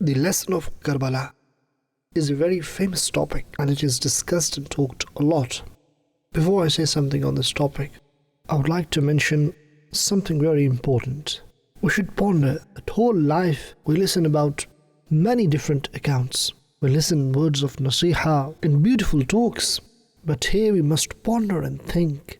The lesson of Karbala is a very famous topic and it is discussed and talked a lot. Before I say something on this topic, I would like to mention something very important. We should ponder that whole life we listen about many different accounts. We listen words of nasiha and beautiful talks, but here we must ponder and think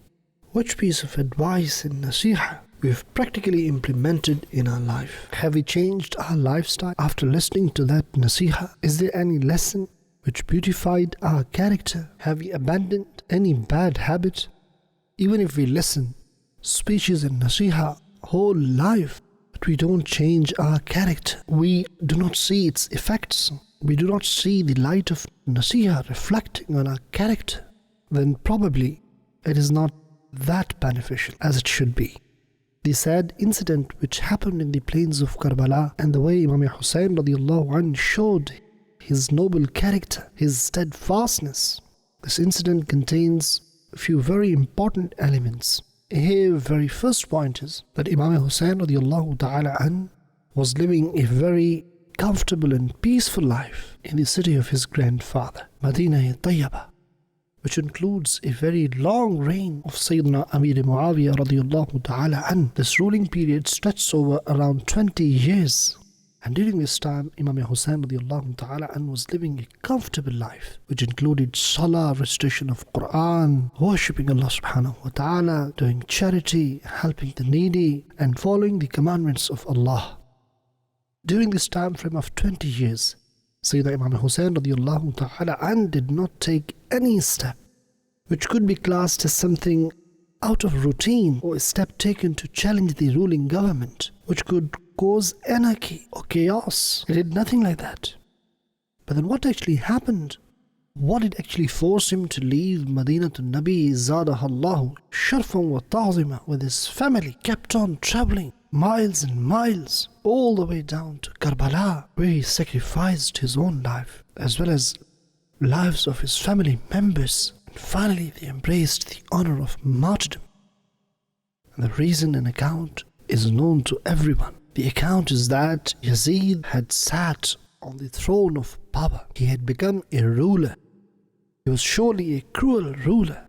which piece of advice and nasiha we have practically implemented in our life. Have we changed our lifestyle after listening to that nasiha? Is there any lesson which beautified our character? Have we abandoned any bad habit? Even if we listen speeches and nasiha whole life, but we don't change our character, we do not see its effects, we do not see the light of nasiha reflecting on our character, then probably it is not that beneficial as it should be. The sad incident which happened in the plains of Karbala and the way Imam Hussain radiallahu anh showed his noble character, his steadfastness. This incident contains a few very important elements. Here, very first point is that Imam Hussain radiallahu ta'ala anh was living a very comfortable and peaceful life in the city of his grandfather, Madani Channel, which includes a very long reign of Sayyidina Amir Muawiyah radiallahu ta'ala anh. This ruling period stretched over around 20 years. And during this time, Imam Hussain radiallahu ta'ala anh was living a comfortable life, which included salah, recitation of Quran, worshipping Allah subhanahu wa ta'ala, doing charity, helping the needy, and following the commandments of Allah. During this time frame of 20 years, Sayyidina Imam Hussain radiallahu ta'ala anh did not take any step which could be classed as something out of routine or a step taken to challenge the ruling government, which could cause anarchy or chaos. He did nothing like that. But then what actually happened? What did actually force him to leave Madinatul Nabi Zadahallahu Sharfan wa Ta'zima with his family? Kept on traveling miles and miles all the way down to Karbala, where he sacrificed his own life as well as lives of his family members, and finally they embraced the honor of martyrdom. And the reason and account is known to everyone. The account is that Yazid had sat on the throne of power. He had become a ruler. He was surely a cruel ruler.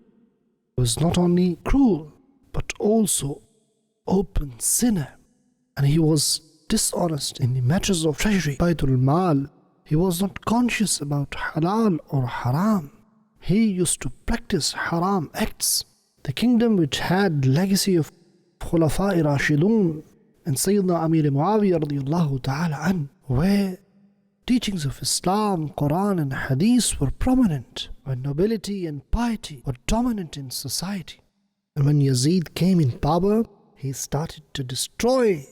He was not only cruel but also open sinner, and he was dishonest in the matters of treasury, Baitul Mal. He was not conscious about halal or haram. He used to practice haram acts. The kingdom, which had legacy of Khulafa'i Rashidun and Sayyidina Amir Muawiyah radiallahu ta'ala anh, where teachings of Islam, Quran and Hadith were prominent, where nobility and piety were dominant in society. And when Yazid came in power, he started to destroy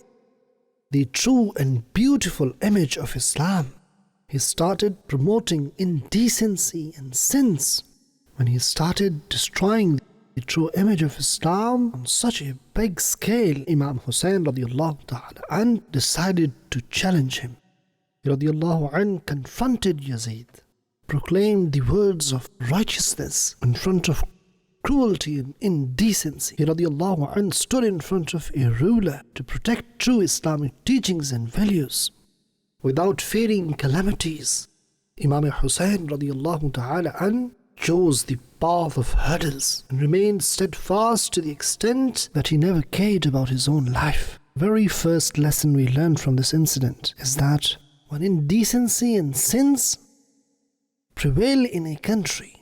the true and beautiful image of Islam. He started promoting indecency and sins. When he started destroying the true image of Islam on such a big scale, Imam Hussain radiallahu ta'ala anh decided to challenge him. Radiallahu anh confronted Yazid, proclaimed the words of righteousness in front of cruelty and indecency. He radiallahu anh stood in front of a ruler to protect true Islamic teachings and values without fearing calamities. Imam Hussain radiallahu ta'ala anh chose the path of hurdles and remained steadfast to the extent that he never cared about his own life. Very first lesson we learn from this incident is that when indecency and sins prevail in a country,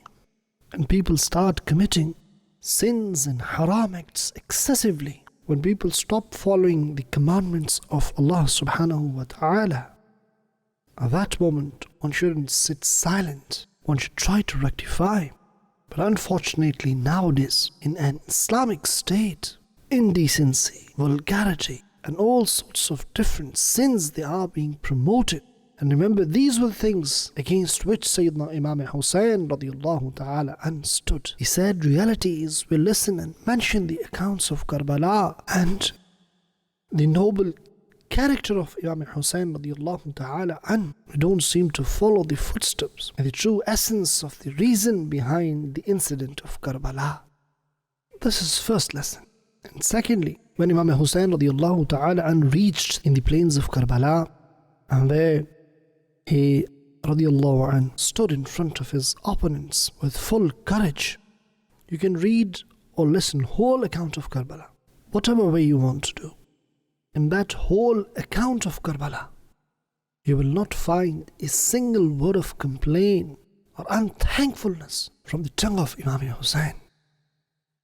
and people start committing sins and haram acts excessively, when people stop following the commandments of Allah subhanahu wa ta'ala, at that moment one shouldn't sit silent, one should try to rectify. But unfortunately nowadays, in an Islamic state, indecency, vulgarity and all sorts of different sins, they are being promoted. And remember, these were things against which Sayyidina Imam Hussain radiallahu ta'ala anh stood. He said, reality is we listen and mention the accounts of Karbala and the noble character of Imam Hussain radiallahu ta'ala anh. We don't seem to follow the footsteps and the true essence of the reason behind the incident of Karbala. This is first lesson. And secondly, when Imam Hussain radiallahu ta'ala anh reached in the plains of Karbala, and there he radiallahu anh, stood in front of his opponents with full courage. You can read or listen whole account of Karbala, whatever way you want to do. In that whole account of Karbala, you will not find a single word of complaint or unthankfulness from the tongue of Imam Hussein.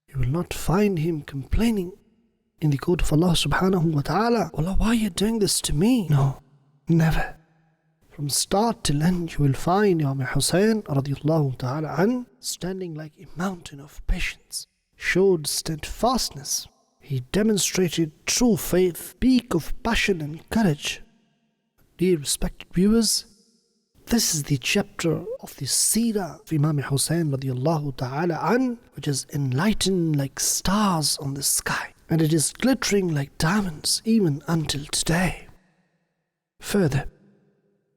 You will not find him complaining in the court of Allah subhanahu wa ta'ala, Allah, why are you doing this to me? No, never. From start till end, you will find Imam Hussein radiallahu ta'ala an standing like a mountain of patience, showed steadfastness. He demonstrated true faith, peak of passion and courage. Dear respected viewers, this is the chapter of the Seerah of Imam Hussein radiallahu ta'ala an, which is enlightened like stars on the sky, and it is glittering like diamonds even until today. Further,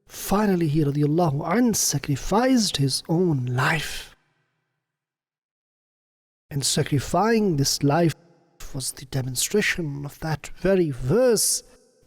finally he radiallahu an sacrificed his own life. And sacrificing this life was the demonstration of that very verse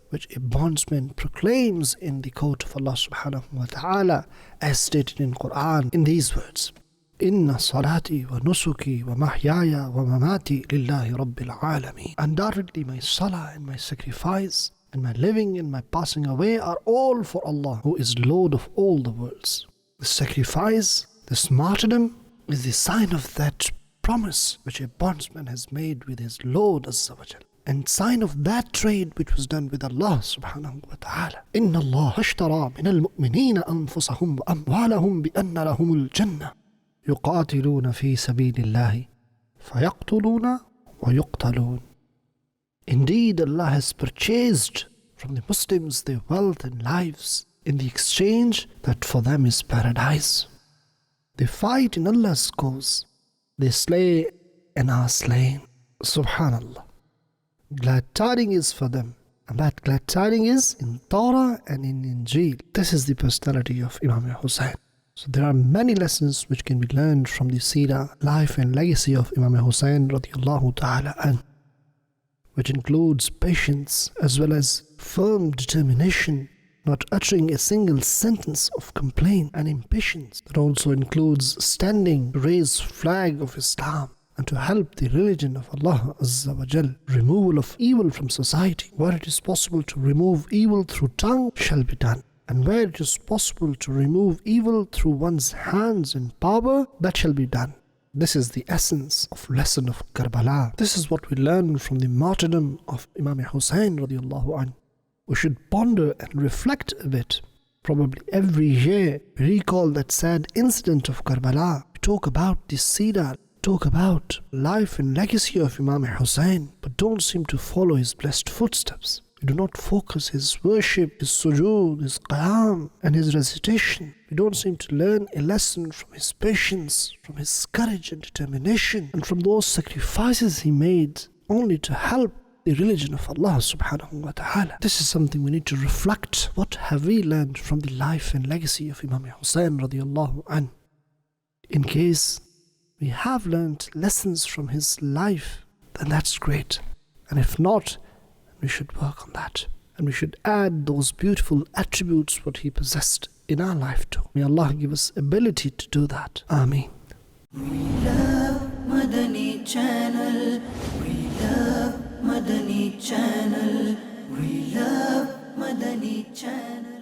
which a bondsman proclaims in the court of Allah subhanahu wa ta'ala, as stated in Quran in these words: Inna salati wa nusuki wa mahyaya wa mamati lillahi rabbil alameen. Undoubtedly my salah and my sacrifice and my living and my passing away are all for Allah, who is Lord of all the worlds. The sacrifice, this martyrdom, is the sign of that promise which a bondsman has made with his Lord Azza wa Jal, and sign of that trade which was done with Allah subhanahu wa ta'ala. Inna Allah ashtara min al-mu'minina anfusahum wa amwalahum bi anna lahumul jannah yuqatiluna fi sabilillahi fayaqtuluna wa yuqtalun. Indeed, Allah has purchased from the Muslims their wealth and lives in the exchange that for them is paradise. They fight in Allah's cause. They slay and are slain. Subhanallah. Glad tidings is for them. And that glad tidings is in Torah and in Injil. This is the personality of Imam Hussein. So there are many lessons which can be learned from the Seerah, life and legacy of Imam Hussein radiallahu ta'ala an, which includes patience as well as firm determination, not uttering a single sentence of complaint and impatience. That also includes standing to raise flag of Islam and to help the religion of Allah Azza wa Jal. Removal of evil from society. Where it is possible to remove evil through tongue shall be done. And where it is possible to remove evil through one's hands and power, that shall be done. This is the essence of lesson of Karbala. This is what we learn from the martyrdom of Imam Hussein radiallahu anhu. We should ponder and reflect a bit. Probably every year we recall that sad incident of Karbala. We talk about the Seerah, talk about life and legacy of Imam Hussein, but don't seem to follow his blessed footsteps. We do not focus his worship, his sujood, his qiyam and his recitation. We don't seem to learn a lesson from his patience, from his courage and determination, and from those sacrifices he made only to help the religion of Allah subhanahu wa ta'ala. This is something we need to reflect. What have we learned from the life and legacy of Imam Hussein radiallahu anhu? In case we have learned lessons from his life, then that's great. And if not, we should work on that. And we should add those beautiful attributes what he possessed in our life too. May Allah give us ability to do that. Ameen. We love Madani Channel. We love Madani Channel. We love Madani Channel.